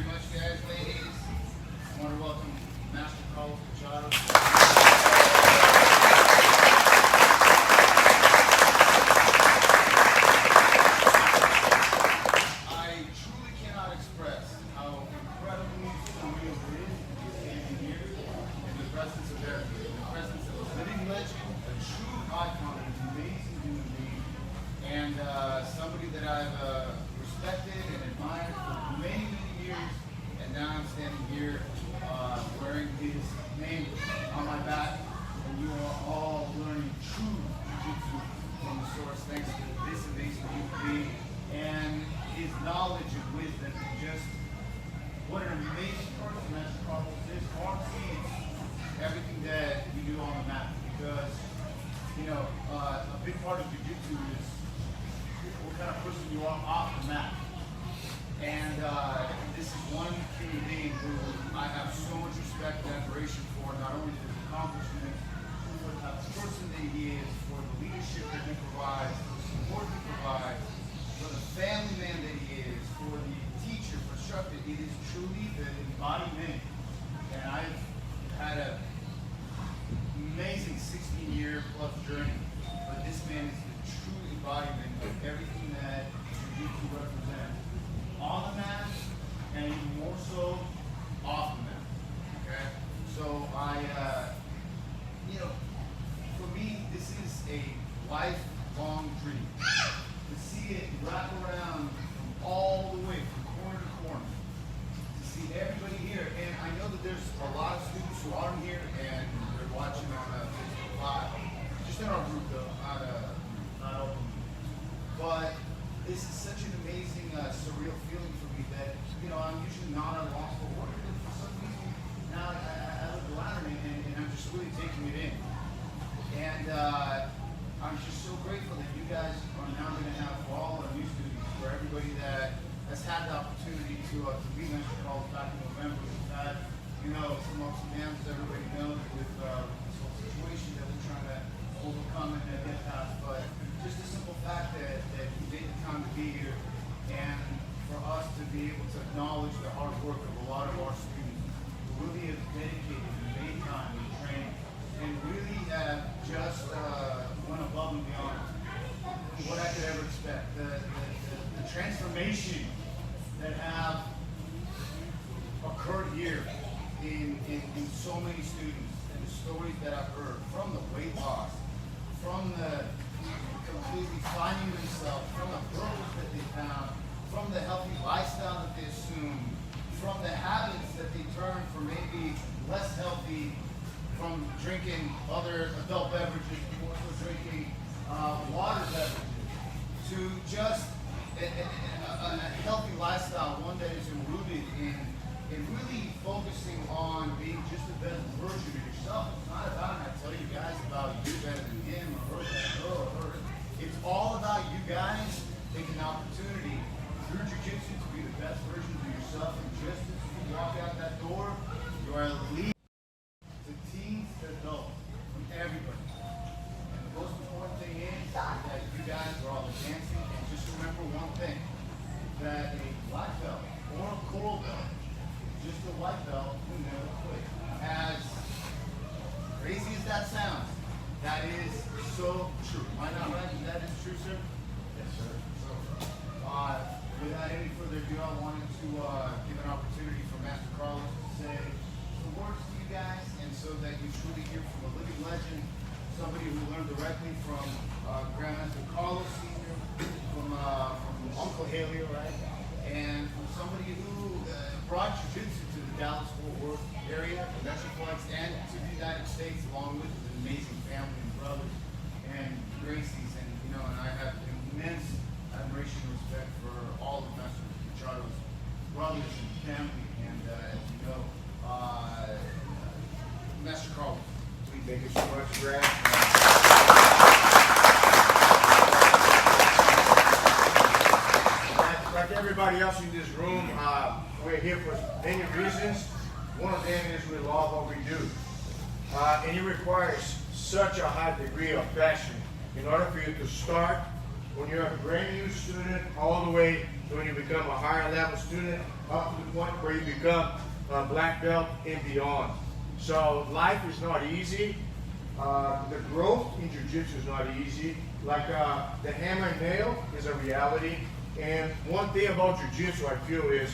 very much, guys, ladies. I want to welcome Master Machado. I truly cannot express how incredibly surreal it is to be standing here in the presence of everybody, in the presence of a living legend, a true icon, an amazing human being, and somebody that I've respected and admired for many, many years, and now I'm standing here wearing his name on my back, and you are all learning true jiu-jitsu from the source thanks to this amazing human being and his knowledge and wisdom, and just what an amazing person Master Carlos is. Far exceeds everything that we do on the mat, because you know a big part of jiu-jitsu is what kind of person you are off the mat. And this is one human being who I have so much respect and admiration for, not only for his accomplishments, but the person that he is, for the leadership that he provides, for the support he provides, for the family man that he is, for the teacher, for instructor. It is truly the embodiment. And I've had an amazing 16-year plus journey, but this man is the true embodiment of everything that jiu-jitsu represents. On the mat, and even more so off the mat. Okay? So for me, this is a lifelong dream. To see it wrap around from all the way, from corner to corner. To see everybody here. And I know that there's a lot of students who aren't here and they're watching on Facebook Live. Just in our group though, not open. But this is such an amazing, surreal feeling for me that, I'm usually not at a loss for words, but for some reason, now I look around and I'm just really taking it in. And I'm just so grateful that you guys are now going to have, for all our new students, for everybody that has had the opportunity to be Master Carlos back in November. We've had, some ups and downs, as everybody knows, with this whole situation that we're trying to overcome and get past. But just the simple fact that you made the time to be here, and for us to be able to acknowledge the hard work of a lot of our students who really have dedicated and made time and training, and really have just went above and beyond what I could ever expect. The transformation that have occurred here in so many students, and the stories that I've heard, from the weight loss, from the completely finding themselves, from the purpose that they found, from the healthy lifestyle that they assumed, from the habits that they turned for maybe less healthy, from drinking other adult beverages, more so drinking water beverages, to just a healthy lifestyle, one that is rooted in really focusing on being just the best version of yourself. It's not about, and I tell you guys about you better than him or her or her. It's all about you guys taking the opportunity through jiu-jitsu to be the best versions of yourself, and just as you walk out that door, you are leading to teens to adults, from everybody. And the most important thing is that you guys are all advancing, and just remember one thing, that a black belt or a coral belt, just a white belt who never quit. As crazy as that sounds, that is so true. Am I not right? That is true, sir? Yes, sir. So, without any further ado, I wanted to give an opportunity for Master Carlos to say some words to you guys, and so that you truly hear from a living legend, somebody who learned directly from Grandmaster Carlos Sr., from Uncle Haley, right? And from somebody who brought jiu-jitsu to the Dallas-Fort Worth area, the Metroplex, and to the United States, along with an amazing family and brothers and Gracies, and and I have immense admiration and respect for all of Master Machado's brothers and family, and as you know, Master Carlos, please. Thank you so much, Greg. Like everybody else in this room, we're here for many reasons. One of them is we love what we do. And it requires such a high degree of passion in order for you to start when you're a brand new student, all the way to when you become a higher level student, up to the point where you become a black belt and beyond. So life is not easy. The growth in jiu-jitsu is not easy. Like the hammer and nail is a reality. And one thing about jiu-jitsu I feel is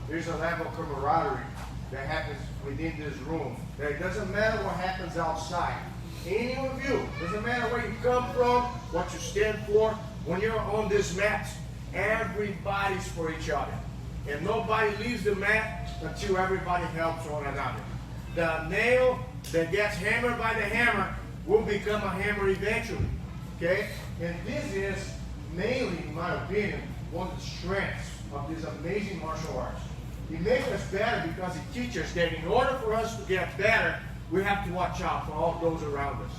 there's a level of camaraderie that happens within this room. That it doesn't matter what happens outside. Any of you, doesn't matter where you come from, what you stand for, when you're on this mat, everybody's for each other. And nobody leaves the mat until everybody helps one another. The nail that gets hammered by the hammer will become a hammer eventually. Okay? And this is mainly, in my opinion, one of the strengths of this amazing martial arts. It makes us better because it teaches us that in order for us to get better, we have to watch out for all those around us.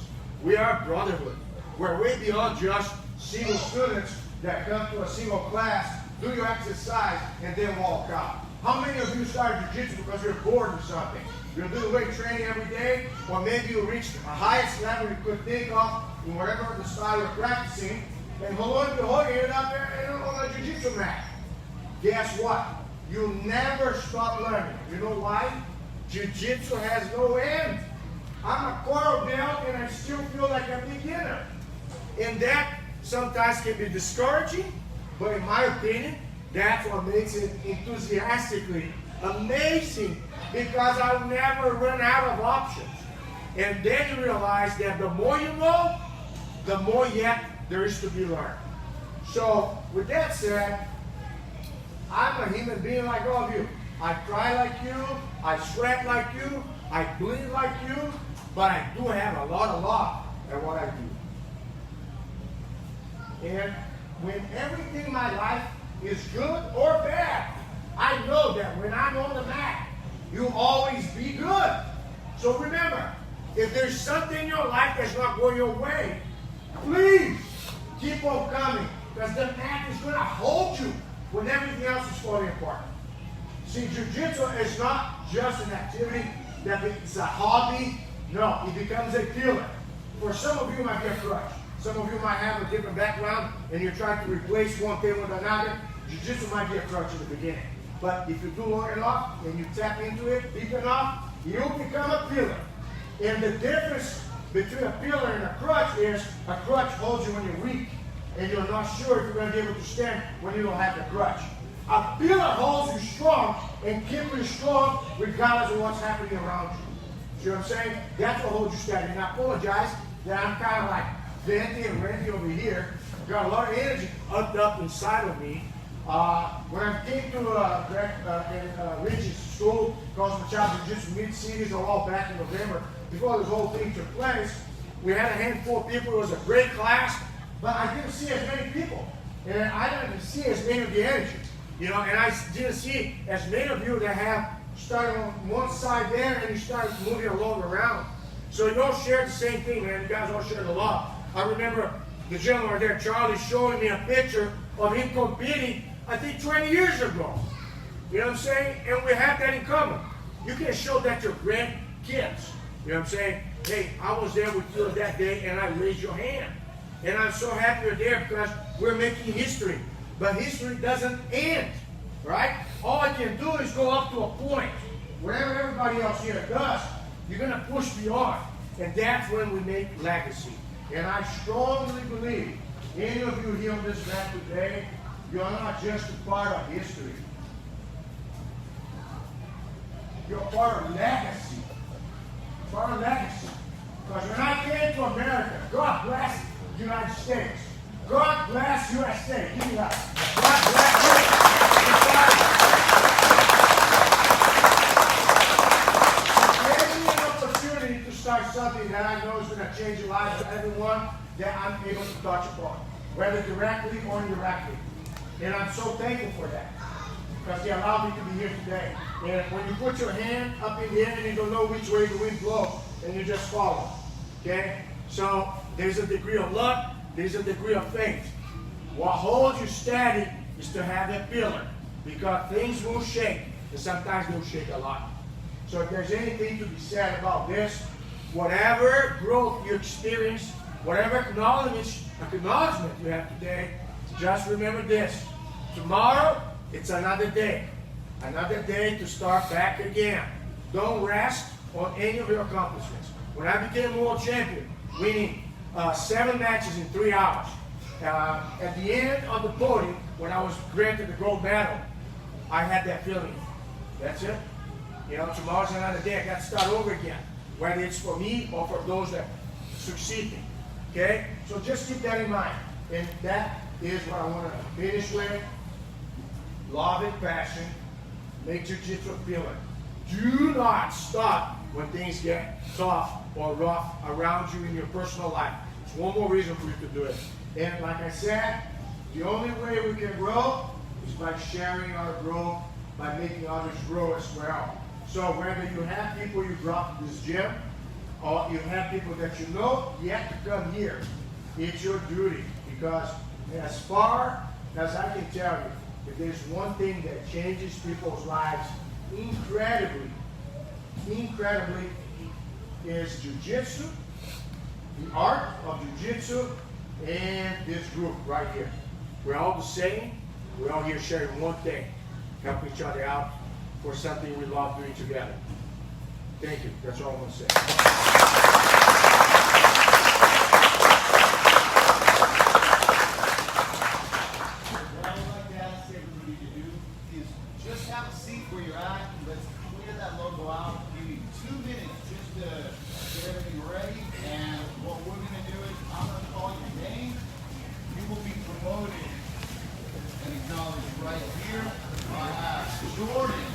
We are a brotherhood. We're way beyond just single students that come to a single class, do your exercise, and then walk out. How many of you started jiu-jitsu because you're bored or something? You're doing weight training every day, or maybe you reached the highest level you could think of in whatever the style you're practicing, and lo and behold, you ended up there on a jiu-jitsu mat. Guess what? You never stop learning. You know why? Jiu-jitsu has no end. I'm a quarter belt and I still feel like a beginner. And that sometimes can be discouraging, but in my opinion, that's what makes it enthusiastically amazing, because I'll never run out of options. And then you realize that the more you know, the more yet there is to be learned. So with that said, I'm a human being like all of you. I cry like you, I sweat like you, I bleed like you, but I do have a lot of love at what I do. And when everything in my life is good or bad, I know that when I'm on the mat, you'll always be good. So remember, if there's something in your life that's not going your way, please keep on coming, because the mat is going to hold you when everything else is falling apart. See, jiu-jitsu is not just an activity that it's a hobby. No, it becomes a pillar. For some of you, it might be a crutch. Some of you might have a different background and you're trying to replace one thing with another. Jiu-jitsu might be a crutch in the beginning. But if you do long enough and you tap into it deep enough, you'll become a pillar. And the difference between a pillar and a crutch is a crutch holds you when you're weak and you're not sure if you're going to be able to stand when you don't have the crutch. A pillar holds you strong and keeps you strong regardless of what's happening around you. See what I'm saying? That's what holds you steady. And I apologize that I'm kind of like venting and ranting over here. I've got a lot of energy up inside of me. When I came to Rich's school, called Machado Jiu-Jitsu mid-series a while back in November, before this whole thing took place, we had a handful of people. It was a great class, but I didn't see as many people. And I didn't see as many of the energy. You know, and I didn't see as many of you that have started on one side there and you started moving along around. So you all shared the same thing, man. You guys all shared a lot. I remember the gentleman right there, Charlie, showing me a picture of him competing, I think 20 years ago. You know what I'm saying? And we have that in common. You can show that to your grandkids. You know what I'm saying? Hey, I was there with you that day and I raised your hand. And I'm so happy you're there because we're making history. But history doesn't end, right? All I can do is go up to a point. Whatever everybody else here does, you're going to push beyond. And that's when we make legacy. And I strongly believe any of you here on this mat today, you're not just a part of history. You're part of legacy. Part of legacy. Because when I came to America, God bless the United States. God bless USA. Give me that. God bless you. Give me an opportunity to start something that I know is going to change the lives of everyone that I'm able to touch upon, whether directly or indirectly. And I'm so thankful for that, because He allowed me to be here today. And when you put your hand up in the air and you don't know which way the wind blows, and you just follow. Okay? So there's a degree of luck. There's a degree of faith. What holds you steady is to have that pillar, because things will shake, and sometimes they'll shake a lot. So if there's anything to be said about this, whatever growth you experience, whatever acknowledgement you have today, just remember this. Tomorrow, it's another day. Another day to start back again. Don't rest on any of your accomplishments. When I became world champion, winning 7 matches in 3 hours, at the end of the podium, when I was granted the gold medal, I had that feeling. That's it. You know, tomorrow's another day. I got to start over again, whether it's for me or for those that succeed me. Okay? So just keep that in mind. And that is what I want to finish with. Love and passion. Make jiu-jitsu appealing. Do not stop when things get tough or rough around you in your personal life. It's one more reason for you to do it. And like I said, the only way we can grow is by sharing our growth, by making others grow as well. So whether you have people you brought to this gym, or you have people that you know yet to come here, it's your duty. Because as far as I can tell you, if there's one thing that changes people's lives incredibly, is jiu-jitsu, the art of jiu-jitsu, and this group right here. We're all the same. We're all here sharing one thing, help each other out for something we love doing together. Thank you. That's all I want to say. What I would like to ask everybody to do is just have a seat where you're at. Let's clear that logo out. Give you 2 minutes just to get everything ready. And what we're going to do is I'm going to call your name. You will be promoted and acknowledged right here. I have Jordan.